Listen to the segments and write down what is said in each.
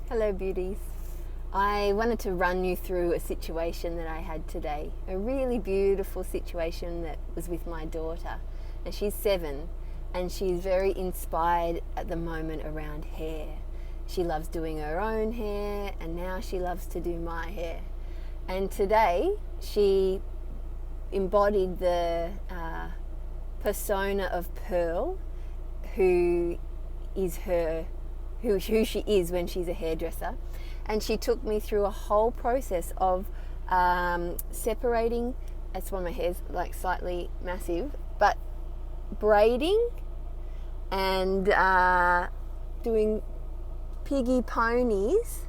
Hello beauties. I wanted to run you through a situation that I had today. A really beautiful situation that was with my daughter. And she's 7 and she's very inspired at the moment around hair. She loves doing her own hair and now she loves to do my hair. And today she embodied the persona of Pearl, who she is when she's a hairdresser, and she took me through a whole process of separating. That's why my hair's like slightly massive, but braiding and doing piggy ponies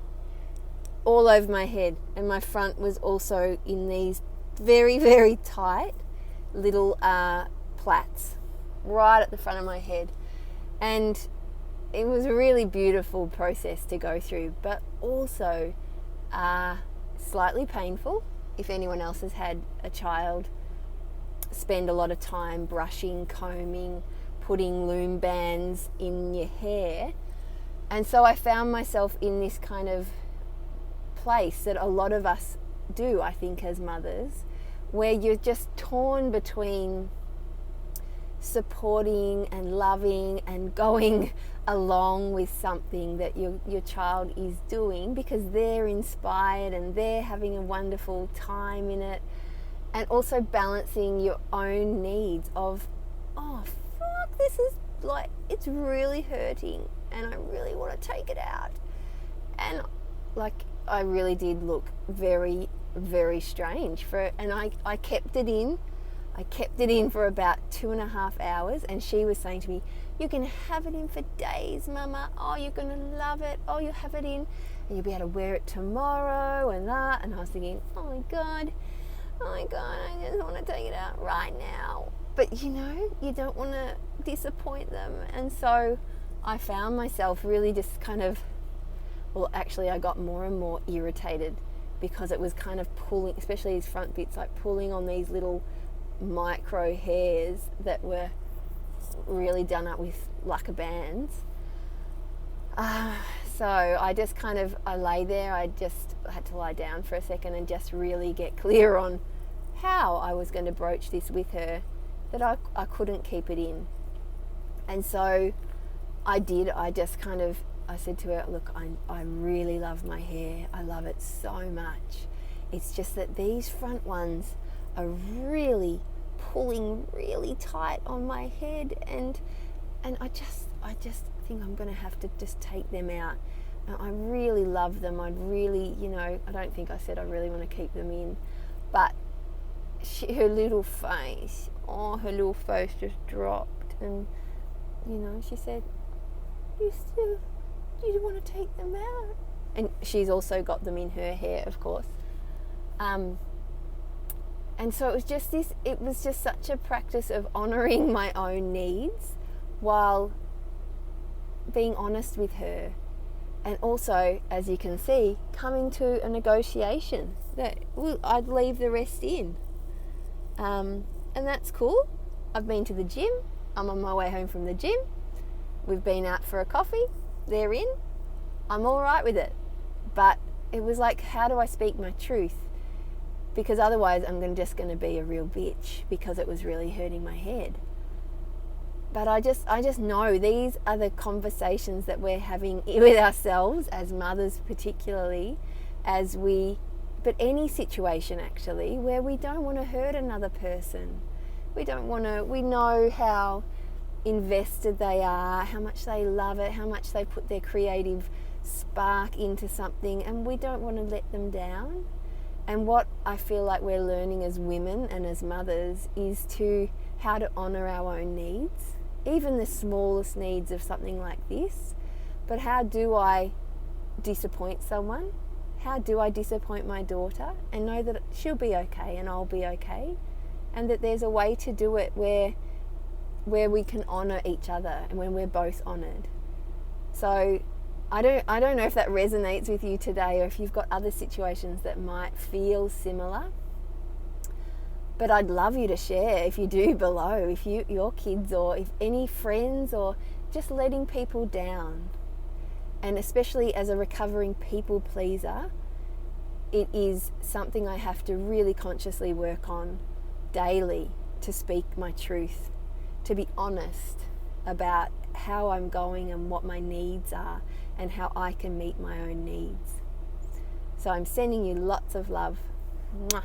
all over my head, and my front was also in these very, very tight little plaits right at the front of my head. And it was a really beautiful process to go through, but also slightly painful. If anyone else has had a child, spend a lot of time brushing, combing, putting loom bands in your hair. And so I found myself in this kind of place that a lot of us do, I think, as mothers, where you're just torn between supporting and loving and going along with something that your child is doing because they're inspired and they're having a wonderful time in it, and also balancing your own needs of, oh fuck, this is like, it's really hurting and I really want to take it out. And like, I really did look very, very strange and I kept it in. I kept it in for about 2.5 hours, and she was saying to me, you can have it in for days, Mama. Oh, you're going to love it. Oh, you'll have it in and you'll be able to wear it tomorrow and that. And I was thinking, oh my God, I just want to take it out right now. But you know, you don't want to disappoint them. And so I found myself really just kind of, well, actually I got more and more irritated because it was kind of pulling, especially these front bits, like pulling on these little micro hairs that were really done up with lacquer bands. So I just kind of, I lay there, I just had to lie down for a second and just really get clear on how I was going to broach this with her, that I couldn't keep it in. And so I did, I said to her, look, I really love my hair, I love it so much. It's just that these front ones are really pulling really tight on my head, and I just think I'm going to have to just take them out. I really love them. I'd really, I don't think I said I really want to keep them in, but her little face just dropped, and she said, you want to take them out? And she's also got them in her hair, of course. And so it was just such a practice of honouring my own needs while being honest with her. And also, as you can see, coming to a negotiation that I'd leave the rest in. And that's cool. I've been to the gym. I'm on my way home from the gym. We've been out for a coffee. They're in. I'm all right with it. But it was like, how do I speak my truth? Because otherwise I'm just going to be a real bitch because it was really hurting my head. But I just know these are the conversations that we're having with ourselves as mothers, particularly, but any situation actually, where we don't want to hurt another person. We know how invested they are, how much they love it, how much they put their creative spark into something, and we don't want to let them down. And what I feel like we're learning as women and as mothers is how to honour our own needs, even the smallest needs of something like this. But how do I disappoint someone? How do I disappoint my daughter and know that she'll be okay and I'll be okay? And that there's a way to do it where we can honour each other and when we're both honoured. So I don't know if that resonates with you today, or if you've got other situations that might feel similar. But I'd love you to share, if you do, below, if your kids or if any friends, or just letting people down. And especially as a recovering people pleaser, it is something I have to really consciously work on daily, to speak my truth, to be honest about how I'm going and what my needs are and how I can meet my own needs. So I'm sending you lots of love. Mwah.